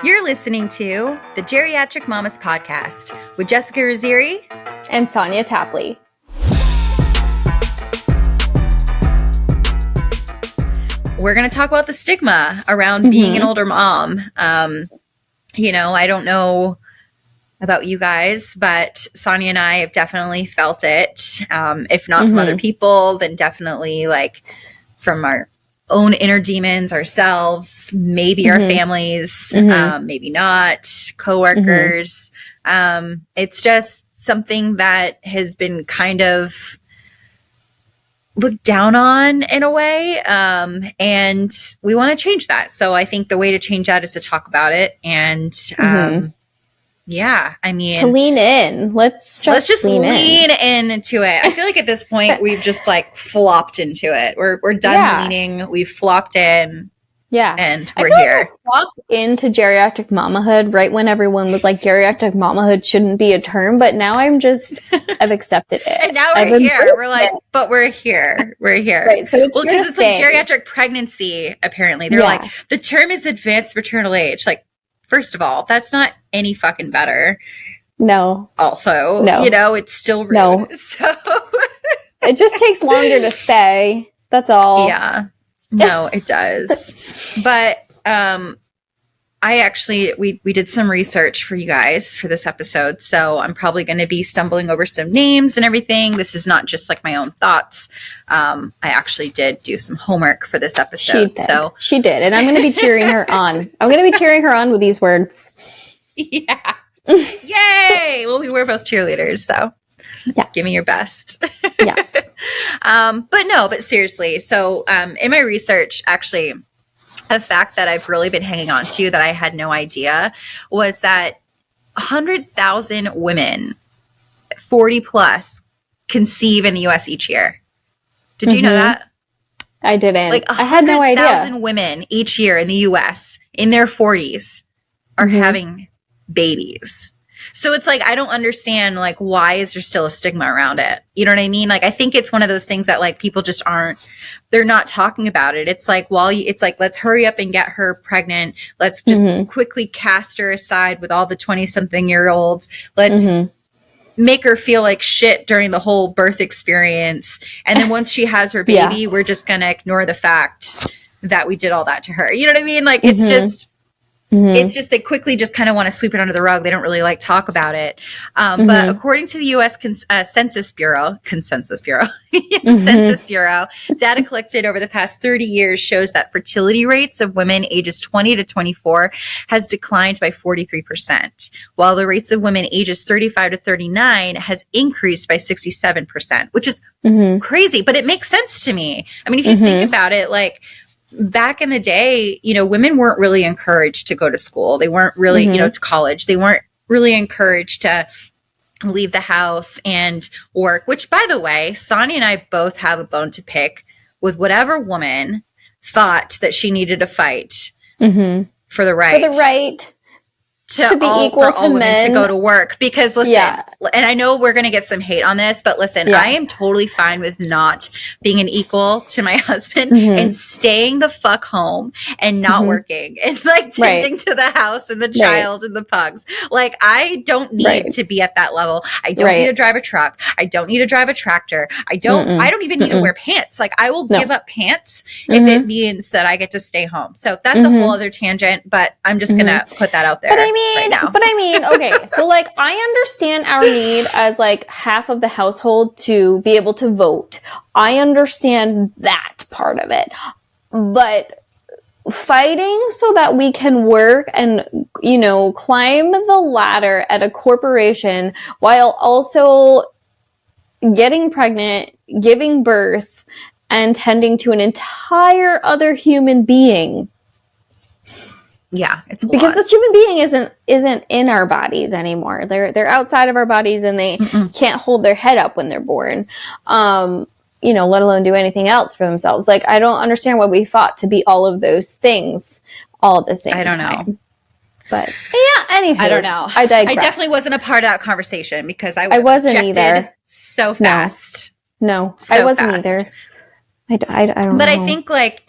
You're listening to the Geriatric Mamas Podcast with Jessica and Sonia Tapley. We're going to talk about the stigma around being an older mom. I don't know about you guys, but Sonia and I have definitely felt it. If not from other people, then definitely like from our own inner demons ourselves, maybe our families, maybe not, coworkers. It's just something that has been kind of looked down on in a way. And we want to change that. So I think the way to change that is to talk about it. And, to lean in. Let's just lean into it. I feel like at this point we've just like flopped into it. We're done leaning. We've flopped in. Yeah. And we're here. Like I flopped into geriatric mamahood right when everyone was like geriatric mamahood shouldn't be a term, but now I've accepted it. And now we're here. We're like, but we're here. We're here. Right. So it's because it's like geriatric pregnancy, apparently. They're like, the term is advanced maternal age. Like, first of all, that's not any fucking better. No. Also, no. It's still rude. No. So it just takes longer to say. That's all. Yeah. No, it does. But we did some research for you guys for this episode. So I'm probably going to be stumbling over some names and everything. This is not just like my own thoughts. I actually did do some homework for this episode. She did. And I'm going to be cheering her on. I'm going to be cheering her on with these words. Yeah. Yay. Well, we were both cheerleaders. So give me your best. Yes. But seriously. So in my research, actually, a fact that I've really been hanging on to that I had no idea was that 100,000 women, 40 plus, conceive in the U.S. each year. Did you know that? I didn't. Like I had no idea. 100,000 women each year in the U.S. in their 40s are having babies. So it's like, I don't understand, like, why is there still a stigma around it? You know what I mean? Like, I think it's one of those things that, like, people just they're not talking about it. It's like, it's like, let's hurry up and get her pregnant. Let's just quickly cast her aside with all the 20-something-year-olds. Let's make her feel like shit during the whole birth experience. And then once she has her baby, we're just going to ignore the fact that we did all that to her. You know what I mean? Like, it's just... It's just they quickly just kind of want to sweep it under the rug. They don't really like talk about it. But according to the U.S. Census Bureau, data collected over the past 30 years shows that fertility rates of women ages 20 to 24 has declined by 43%, while the rates of women ages 35 to 39 has increased by 67%, which is crazy. But it makes sense to me. I mean, if you think about it, like, back in the day, women weren't really encouraged to go to school. They weren't really, to college. They weren't really encouraged to leave the house and work, which, by the way, Sonia and I both have a bone to pick with whatever woman thought that she needed to fight for the right. To be equal for all women men. To go to work. Because listen, and I know we're going to get some hate on this, but listen, I am totally fine with not being an equal to my husband and staying the fuck home and not working and like tending to the house and the child and the pugs. Like, I don't need to be at that level. I don't need to drive a truck. I don't need to drive a tractor. I don't even need to wear pants. Like, I will give up pants if it means that I get to stay home. So that's a whole other tangent, but I'm just going to put that out there. But I mean, okay, so like, I understand our need as like half of the household to be able to vote. I understand that part of it. But fighting so that we can work and, climb the ladder at a corporation while also getting pregnant, giving birth, and tending to an entire other human being. Yeah, it's because this human being isn't in our bodies anymore. They're outside of our bodies, and they can't hold their head up when they're born. Let alone do anything else for themselves. Like, I don't understand why we fought to be all of those things all at the same time. I don't know. But yeah, anywho, I don't know. I digress. I definitely wasn't a part of that conversation because I wasn't either. So fast. No, so I wasn't fast. either. I don't know. But I think, like,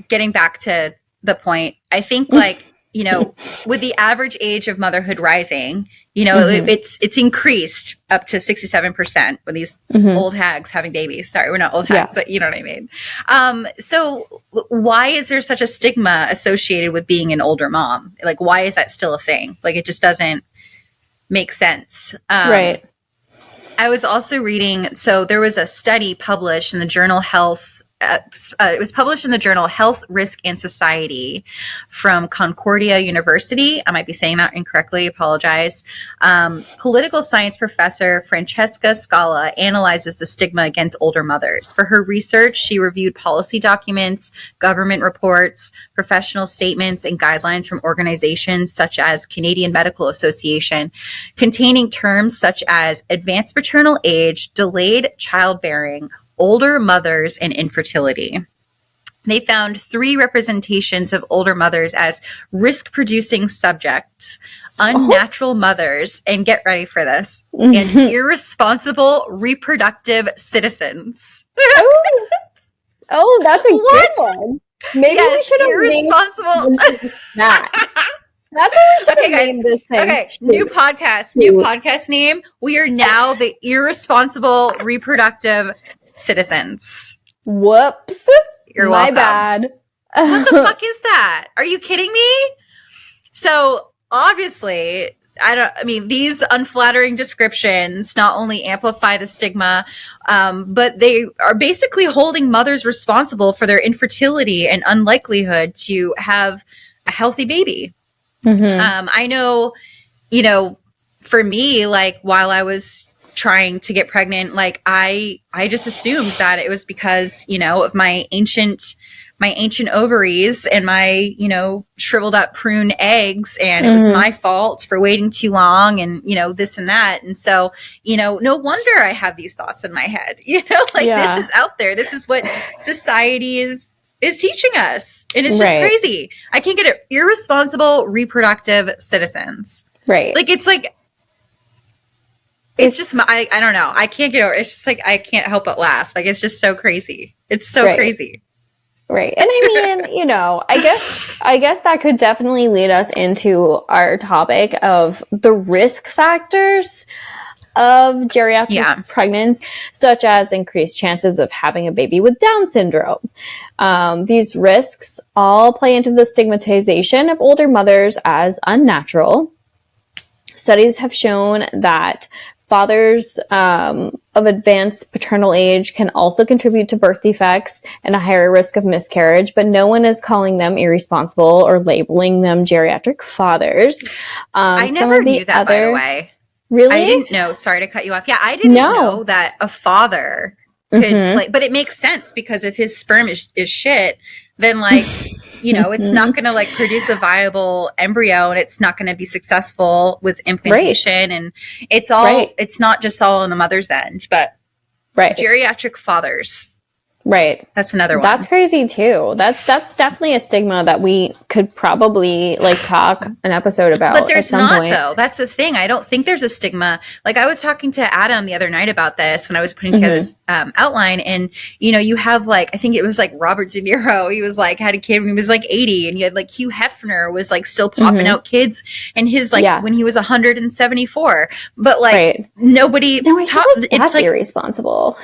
getting back to the point, I think like with the average age of motherhood rising, it's increased up to 67% with these old hags having babies. Sorry, we're not old hags, but you know what I mean. So why is there such a stigma associated with being an older mom? Like, why is that still a thing? Like, it just doesn't make sense. Right. I was also reading, so there was a study published in the journal Health. It was published in the journal Health, Risk, and Society from Concordia University. I might be saying that incorrectly. Apologize. Political science professor Francesca Scala analyzes the stigma against older mothers. For her research, she reviewed policy documents, government reports, professional statements, and guidelines from organizations such as Canadian Medical Association, containing terms such as advanced maternal age, delayed childbearing, older mothers, and infertility. They found 3 representations of older mothers as risk-producing subjects, unnatural mothers, and get ready for this, and irresponsible reproductive citizens. Oh, that's a good one. Maybe we should have irresponsible. That. That's what we should have named this thing. Okay, new podcast name. We are now the irresponsible reproductive citizens. Whoops. You're welcome. My bad. What the fuck is that? Are you kidding me? So obviously, these unflattering descriptions not only amplify the stigma, but they are basically holding mothers responsible for their infertility and unlikelihood to have a healthy baby. I know, for me, like, while I was trying to get pregnant, like, I just assumed that it was because, of my ancient ovaries and my, shriveled up prune eggs, and it was my fault for waiting too long, and, this and that. And so, no wonder I have these thoughts in my head, this is out there. This is what society is teaching us. And it's just crazy. I can't get it. Irresponsible reproductive citizens. Right. Like, it's just, I don't know. I can't get over it. It's just like, I can't help but laugh. Like, it's just so crazy. It's so crazy. Right. And I mean, I guess that could definitely lead us into our topic of the risk factors of geriatric pregnancy, such as increased chances of having a baby with Down syndrome. These risks all play into the stigmatization of older mothers as unnatural. Studies have shown that fathers of advanced paternal age can also contribute to birth defects and a higher risk of miscarriage, but no one is calling them irresponsible or labeling them geriatric fathers. I never knew that, by the way. Really? I didn't know. Sorry to cut you off. Yeah, I didn't know that a father could play. But it makes sense, because if his sperm is shit, then, like, it's not going to, like, produce a viable embryo, and it's not going to be successful with implantation. And it's all, it's not just all on the mother's end, but geriatric fathers. Right. That's another one. That's crazy too. That's definitely a stigma that we could probably, like, talk an episode about. But there's not, though. That's the thing. I don't think there's a stigma. Like, I was talking to Adam the other night about this when I was putting together this outline, and you have, like, I think it was like Robert De Niro. He was like, had a kid when he was like 80, and you had, like, Hugh Hefner was, like, still popping out kids, and his, like, when he was 174. But, like, nobody. No, I feel like that's like, irresponsible.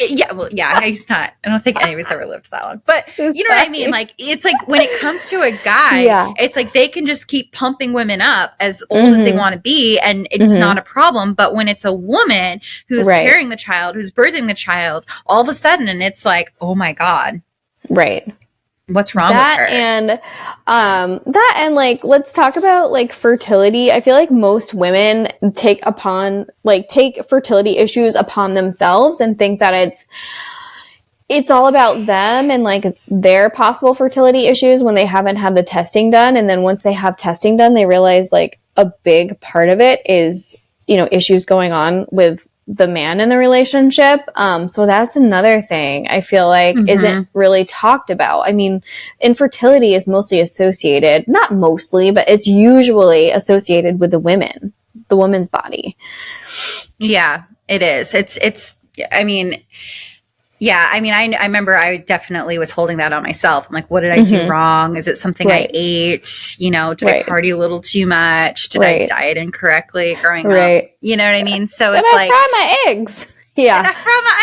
Yeah, well, yeah, he's not. I don't think any of us ever lived that long. But you know what I mean? Like, it's like when it comes to a guy, it's like they can just keep pumping women up as old as they want to be, and it's not a problem. But when it's a woman who's carrying the child, who's birthing the child, all of a sudden, and it's like, oh my God. Right. What's wrong with her? And like, let's talk about, like, fertility. I feel like most women take fertility issues upon themselves and think that it's all about them and, like, their possible fertility issues when they haven't had the testing done. And then once they have testing done, they realize, like, a big part of it is, issues going on with the man in the relationship. So that's another thing I feel like isn't really talked about. I mean, infertility is mostly associated, not mostly, but it's usually associated with the woman's body. Yeah, it is. I mean, Yeah, I mean, I remember I definitely was holding that on myself. I'm like, what did I do wrong? Is it something I ate? You know, did I party a little too much? Did I diet incorrectly growing up? You know what I mean? So did it's I like, fry my eggs? Yeah. Did I fry my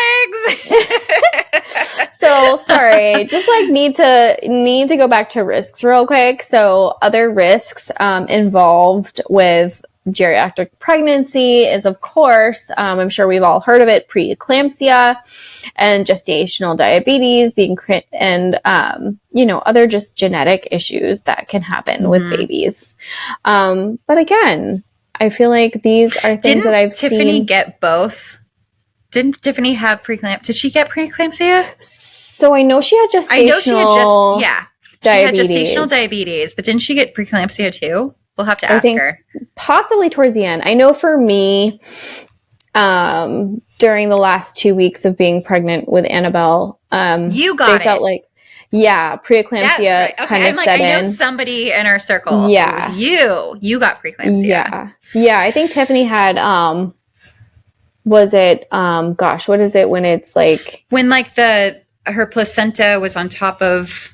eggs? So sorry, just like need to go back to risks real quick. So other risks involved with geriatric pregnancy is, of course, I'm sure we've all heard of it, preeclampsia and gestational diabetes, and other just genetic issues that can happen with babies. But again, I feel like these are things that I've seen. Didn't Tiffany get both? Didn't Tiffany have preeclampsia? Did she get preeclampsia? So I know she had gestational diabetes. She had gestational diabetes, but didn't she get preeclampsia too? We'll have to ask her. Possibly towards the end. I know for me, during the last 2 weeks of being pregnant with Annabelle, you got felt like, preeclampsia kind of set in. I know somebody in our circle. Yeah. It was you got preeclampsia. Yeah. I think Tiffany had, was it, what is it when it's like... When like her placenta was on top of...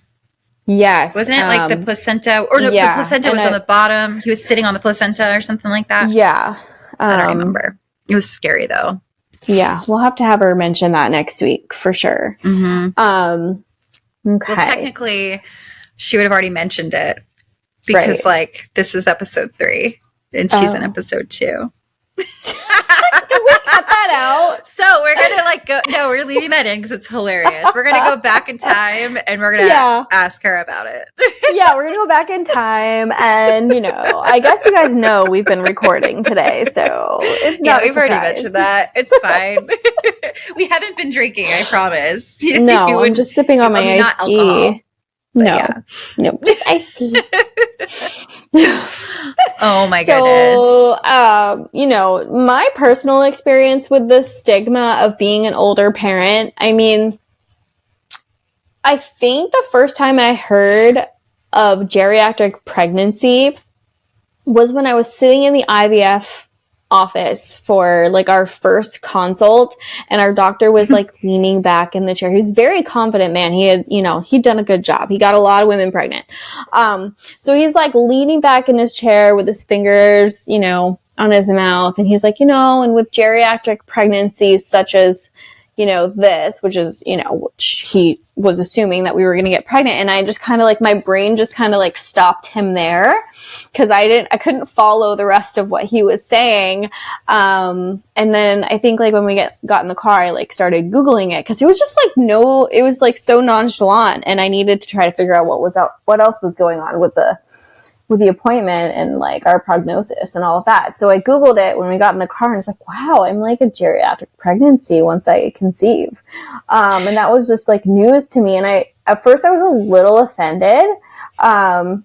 Yes. Wasn't it like the placenta? Or no, the placenta was on the bottom. He was sitting on the placenta or something like that. Yeah. I don't remember. It was scary though. Yeah. We'll have to have her mention that next week for sure. Mm-hmm. Okay. Well, technically, she would have already mentioned it because like this is episode 3 and she's in episode 2. Can we cut that out? So we're gonna we're leaving that in because it's hilarious. We're gonna go back in time and we're gonna ask her about it. Yeah, we're gonna go back in time, and I guess you guys know we've been recording today, so it's not. Yeah, we've already mentioned that. It's fine. We haven't been drinking, I promise. No, I'm just sipping on my iced tea. No, just iced tea. Oh my goodness. So, my personal experience with the stigma of being an older parent, I mean, I think the first time I heard of geriatric pregnancy was when I was sitting in the IVF office for like our first consult, and our doctor was like leaning back in the chair. He was a very confident man. He had, he'd done a good job. He got a lot of women pregnant. So he's like leaning back in his chair with his fingers, on his mouth. And he's like, and with geriatric pregnancies such as, this, which is, which he was assuming that we were going to get pregnant. And I just kind of like, my brain just kind of like stopped him there because I couldn't follow the rest of what he was saying. And then I think like when we got in the car, I like started Googling it because it was just like, it was like so nonchalant, and I needed to try to figure out what else was going on with the appointment and like our prognosis and all of that. So I Googled it when we got in the car, and it's like, wow, I'm like a geriatric pregnancy once I conceive. And that was just like news to me. And at first I was a little offended. And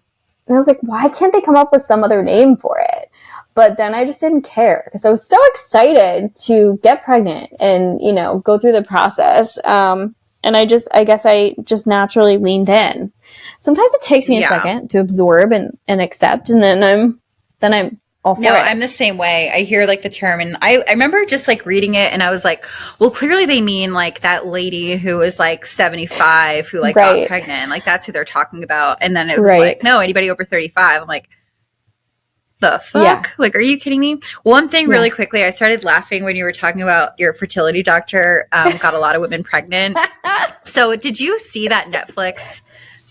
I was like, why can't they come up with some other name for it? But then I just didn't care because I was so excited to get pregnant and, go through the process. And I guess I just naturally leaned in. Sometimes it takes me a second to absorb and accept, and then I'm all for it. I'm the same way. I hear like the term, and I remember just like reading it, and I was like, well, clearly they mean like that lady who was like 75 who like got pregnant. Like that's who they're talking about. And then it was like, no, anybody over 35. I'm like, the fuck? Yeah. Like, are you kidding me? One thing really quickly, I started laughing when you were talking about your fertility doctor got a lot of women pregnant. So did you see that Netflix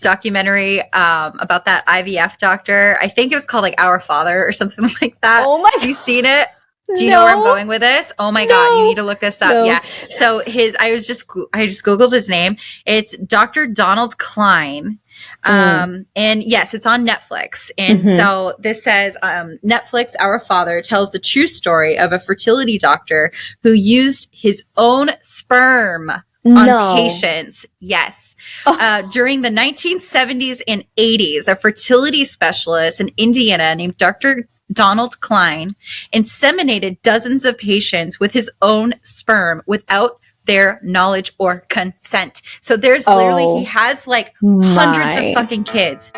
documentary about that IVF doctor? I think it was called like Our Father or something like that. Oh my God. Have you seen it? Do you know where I'm going with this? Oh my God, you need to look this up. Yeah. So I just Googled his name. It's Dr. Donald Klein. And yes, it's on Netflix. And so this says, Netflix, Our Father tells the true story of a fertility doctor who used his own sperm on patients. Yes. During the 1970s and 80s, a fertility specialist in Indiana named Dr. Donald Klein inseminated dozens of patients with his own sperm without their knowledge or consent. So there's literally, he has like hundreds of fucking kids